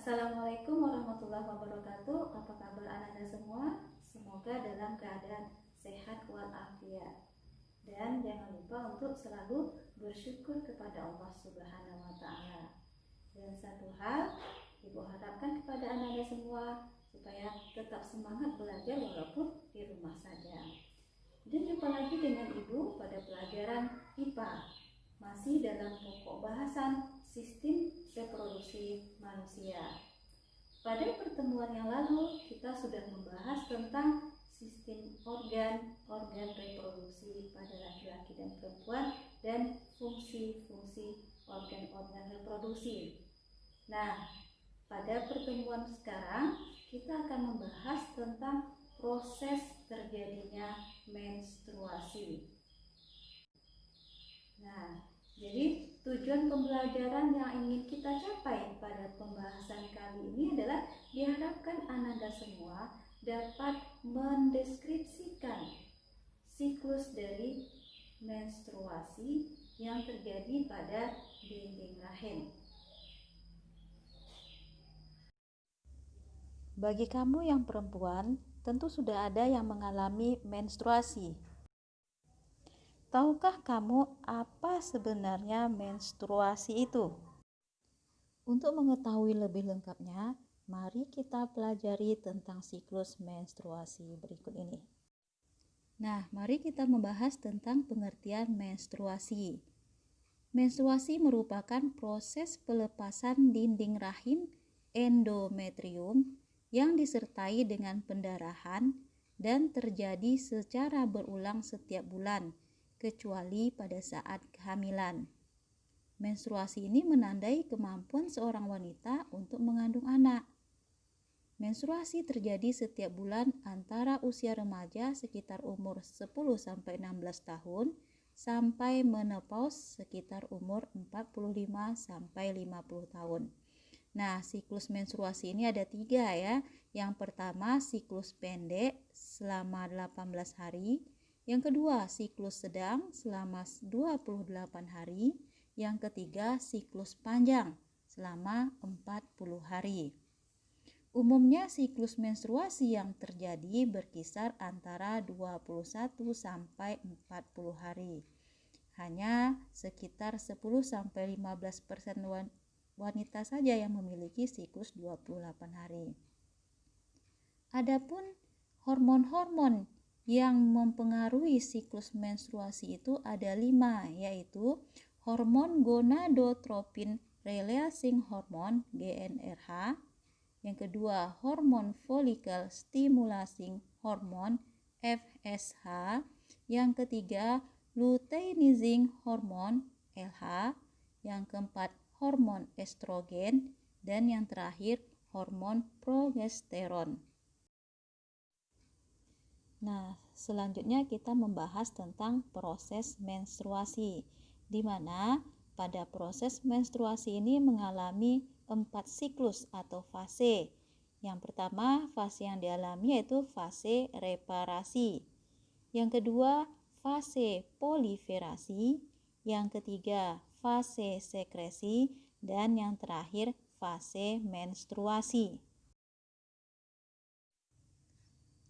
Assalamualaikum warahmatullahi wabarakatuh. Apa kabar Anda semua? Semoga dalam keadaan sehat walafiat. Dan jangan lupa untuk selalu bersyukur kepada Allah Subhanahu wa taala. Dan satu hal, Ibu harapkan kepada Anda semua supaya tetap semangat belajar walaupun di rumah saja. Dan jumpa lagi dengan Ibu pada pelajaran IPA. Masih dalam pokok bahasan sistem reproduksi manusia. Pada pertemuan yang lalu kita sudah membahas tentang sistem organ reproduksi pada laki-laki dan perempuan dan fungsi-fungsi organ-organ reproduksi. Nah, pada pertemuan sekarang kita akan membahas tentang proses terjadinya menstruasi. Nah, jadi tujuan pembelajaran yang ingin kita capai pada pembahasan kali ini adalah diharapkan Anda semua dapat mendeskripsikan siklus dari menstruasi yang terjadi pada dinding rahim. Bagi kamu yang perempuan, tentu sudah ada yang mengalami menstruasi. Tahukah kamu apa sebenarnya menstruasi itu? Untuk mengetahui lebih lengkapnya, mari kita pelajari tentang siklus menstruasi berikut ini. Nah, mari kita membahas tentang pengertian menstruasi. Menstruasi merupakan proses pelepasan dinding rahim endometrium yang disertai dengan pendarahan dan terjadi secara berulang setiap bulan, kecuali pada saat kehamilan. Menstruasi ini menandai kemampuan seorang wanita untuk mengandung anak. Menstruasi terjadi setiap bulan antara usia remaja sekitar umur 10-16 tahun sampai menopause sekitar umur 45-50 tahun. Nah, siklus menstruasi ini ada 3 ya. Yang pertama siklus pendek selama 18 hari. Yang kedua, siklus sedang selama 28 hari. Yang ketiga, siklus panjang selama 40 hari. Umumnya siklus menstruasi yang terjadi berkisar antara 21 sampai 40 hari. Hanya sekitar 10-15% wanita saja yang memiliki siklus 28 hari. Adapun hormon-hormon yang mempengaruhi siklus menstruasi itu ada 5, yaitu hormon gonadotropin releasing hormone GnRH, yang kedua hormon follicle stimulating hormone FSH, yang ketiga luteinizing hormone LH, yang keempat hormon estrogen, dan yang terakhir hormon progesteron. Nah, selanjutnya kita membahas tentang proses menstruasi, di mana pada proses menstruasi ini mengalami 4 siklus atau fase. Yang pertama, fase yang dialami yaitu fase reparasi. Yang kedua, fase proliferasi. Yang ketiga, fase sekresi. Dan yang terakhir, fase menstruasi.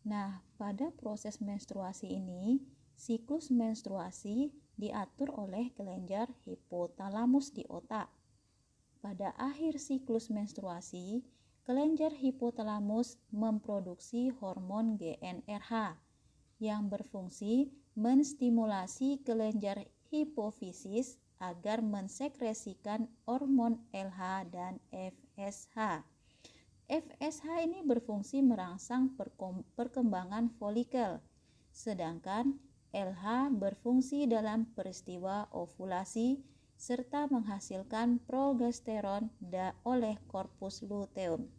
Nah, pada proses menstruasi ini, siklus menstruasi diatur oleh kelenjar hipotalamus di otak. Pada akhir siklus menstruasi, kelenjar hipotalamus memproduksi hormon GnRH yang berfungsi menstimulasi kelenjar hipofisis agar mensekresikan hormon LH dan FSH. FSH ini berfungsi merangsang perkembangan folikel, sedangkan LH berfungsi dalam peristiwa ovulasi serta menghasilkan progesteron oleh korpus luteum.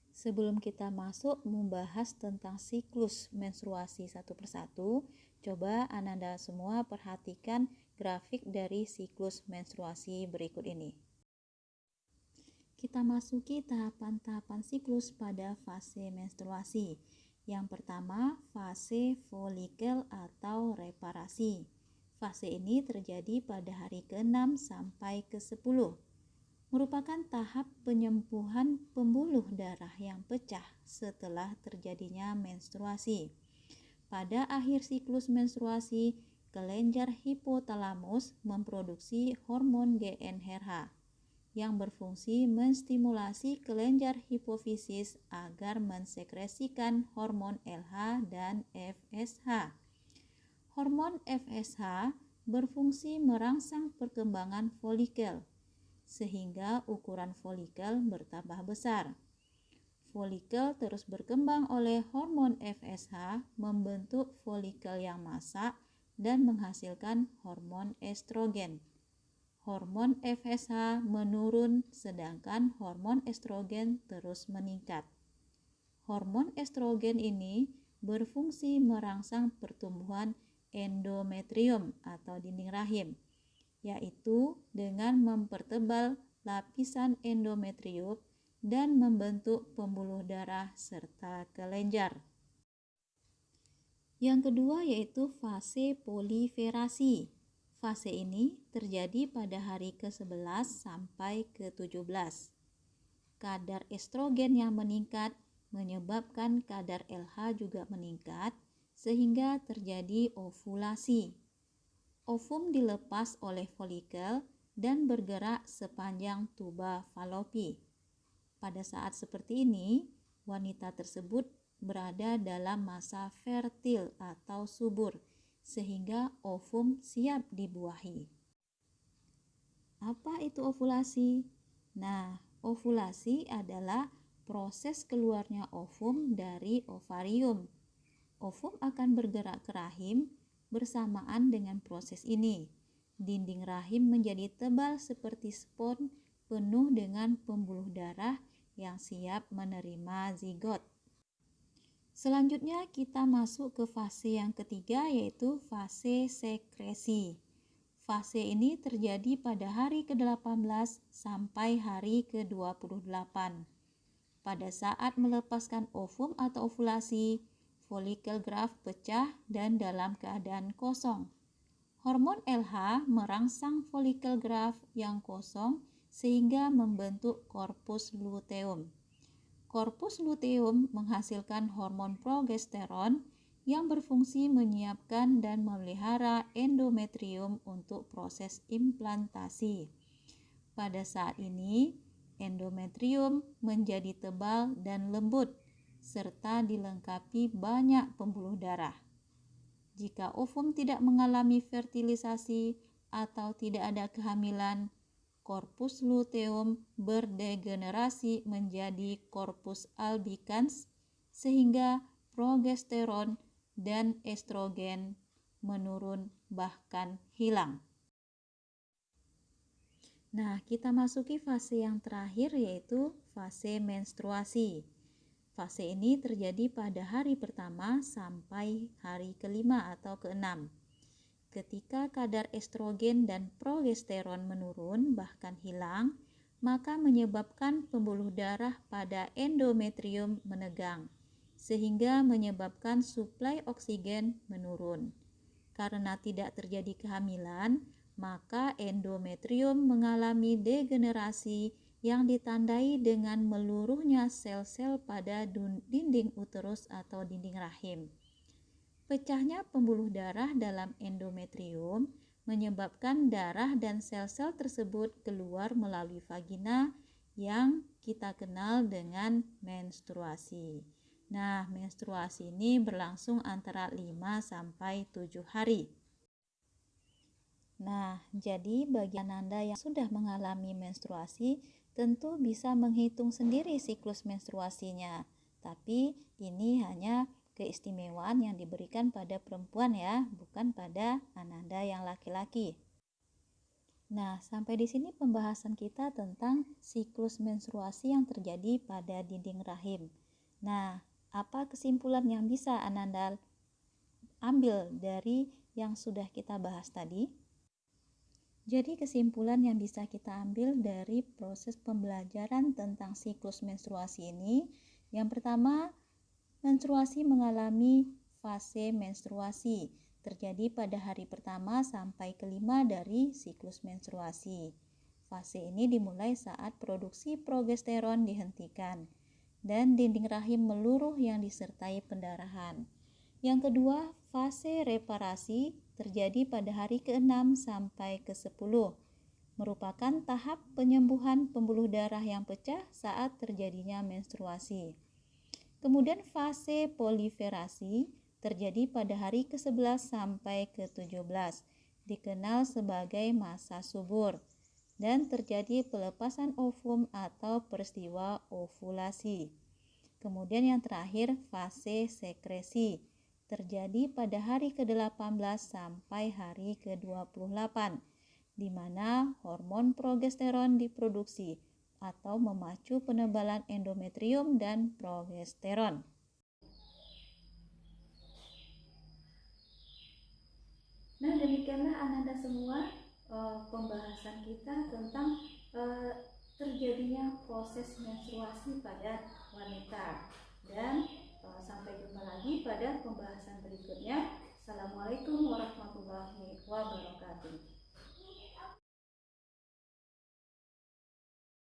Sebelum kita masuk membahas tentang siklus menstruasi satu persatu, coba Anda semua perhatikan grafik dari siklus menstruasi berikut ini. Kita masuki tahapan-tahapan siklus pada fase menstruasi. Yang pertama, fase folikel atau reparasi. Fase ini terjadi pada hari ke-6 sampai ke-10. merupakan tahap penyembuhan pembuluh darah yang pecah setelah terjadinya menstruasi. Pada akhir siklus menstruasi, kelenjar hipotalamus memproduksi hormon GnRH yang berfungsi menstimulasi kelenjar hipofisis agar mensekresikan hormon LH dan FSH. Hormon FSH berfungsi merangsang perkembangan folikel, sehingga ukuran folikel bertambah besar. Folikel terus berkembang oleh hormon FSH membentuk folikel yang masak dan menghasilkan hormon estrogen. Hormon FSH menurun sedangkan hormon estrogen terus meningkat. Hormon estrogen ini berfungsi merangsang pertumbuhan endometrium atau dinding rahim, yaitu dengan mempertebal lapisan endometrium dan membentuk pembuluh darah serta kelenjar. Yang kedua yaitu fase proliferasi. Fase ini terjadi pada hari ke-11 sampai ke-17. Kadar estrogen yang meningkat menyebabkan kadar LH juga meningkat sehingga terjadi ovulasi. Ovum dilepas oleh folikel dan bergerak sepanjang tuba falopi. Pada saat seperti ini, wanita tersebut berada dalam masa fertil atau subur, sehingga ovum siap dibuahi. Apa itu ovulasi? Nah, ovulasi adalah proses keluarnya ovum dari ovarium. Ovum akan bergerak ke rahim bersamaan dengan proses ini. Dinding rahim menjadi tebal seperti spons penuh dengan pembuluh darah yang siap menerima zigot. Selanjutnya kita masuk ke fase yang ketiga yaitu fase sekresi. Fase ini terjadi pada hari ke-18 sampai hari ke-28. Pada saat melepaskan ovum atau ovulasi, folikel graft pecah dan dalam keadaan kosong. Hormon LH merangsang folikel graft yang kosong sehingga membentuk korpus luteum. Korpus luteum menghasilkan hormon progesteron yang berfungsi menyiapkan dan memelihara endometrium untuk proses implantasi. Pada saat ini, endometrium menjadi tebal dan lembut serta dilengkapi banyak pembuluh darah. Jika ovum tidak mengalami fertilisasi atau tidak ada kehamilan, korpus luteum berdegenerasi menjadi korpus albicans sehingga progesteron dan estrogen menurun bahkan hilang. Nah, kita masuki fase yang terakhir yaitu fase menstruasi. Fase ini terjadi pada hari pertama sampai hari kelima atau keenam. Ketika kadar estrogen dan progesteron menurun bahkan hilang, maka menyebabkan pembuluh darah pada endometrium menegang, sehingga menyebabkan suplai oksigen menurun. Karena tidak terjadi kehamilan, maka endometrium mengalami degenerasi yang ditandai dengan meluruhnya sel-sel pada dinding uterus atau dinding rahim. Pecahnya pembuluh darah dalam endometrium menyebabkan darah dan sel-sel tersebut keluar melalui vagina yang kita kenal dengan menstruasi. Nah, menstruasi ini berlangsung antara 5 sampai 7 hari. Nah, jadi bagi Ananda yang sudah mengalami menstruasi tentu bisa menghitung sendiri siklus menstruasinya. Tapi ini hanya keistimewaan yang diberikan pada perempuan ya, bukan pada Ananda yang laki-laki. Nah, sampai di sini pembahasan kita tentang siklus menstruasi yang terjadi pada dinding rahim. Nah, apa kesimpulan yang bisa Ananda ambil dari yang sudah kita bahas tadi? Jadi kesimpulan yang bisa kita ambil dari proses pembelajaran tentang siklus menstruasi ini, yang pertama, menstruasi mengalami fase menstruasi, terjadi pada hari pertama sampai kelima dari siklus menstruasi. Fase ini dimulai saat produksi progesteron dihentikan dan dinding rahim meluruh yang disertai pendarahan. Yang kedua, fase reparasi terjadi pada hari ke-6 sampai ke-10, merupakan tahap penyembuhan pembuluh darah yang pecah saat terjadinya menstruasi. Kemudian fase proliferasi terjadi pada hari ke-11 sampai ke-17, dikenal sebagai masa subur, dan terjadi pelepasan ovum atau peristiwa ovulasi. Kemudian yang terakhir, fase sekresi terjadi pada hari ke-18 sampai hari ke-28, di mana hormon progesteron diproduksi atau memacu penebalan endometrium dan progesteron. Nah, demikianlah Ananda semua pembahasan kita tentang terjadinya proses menstruasi pada wanita. Dan sampai jumpa lagi pada pembahasan berikutnya. Assalamualaikum warahmatullahi wabarakatuh.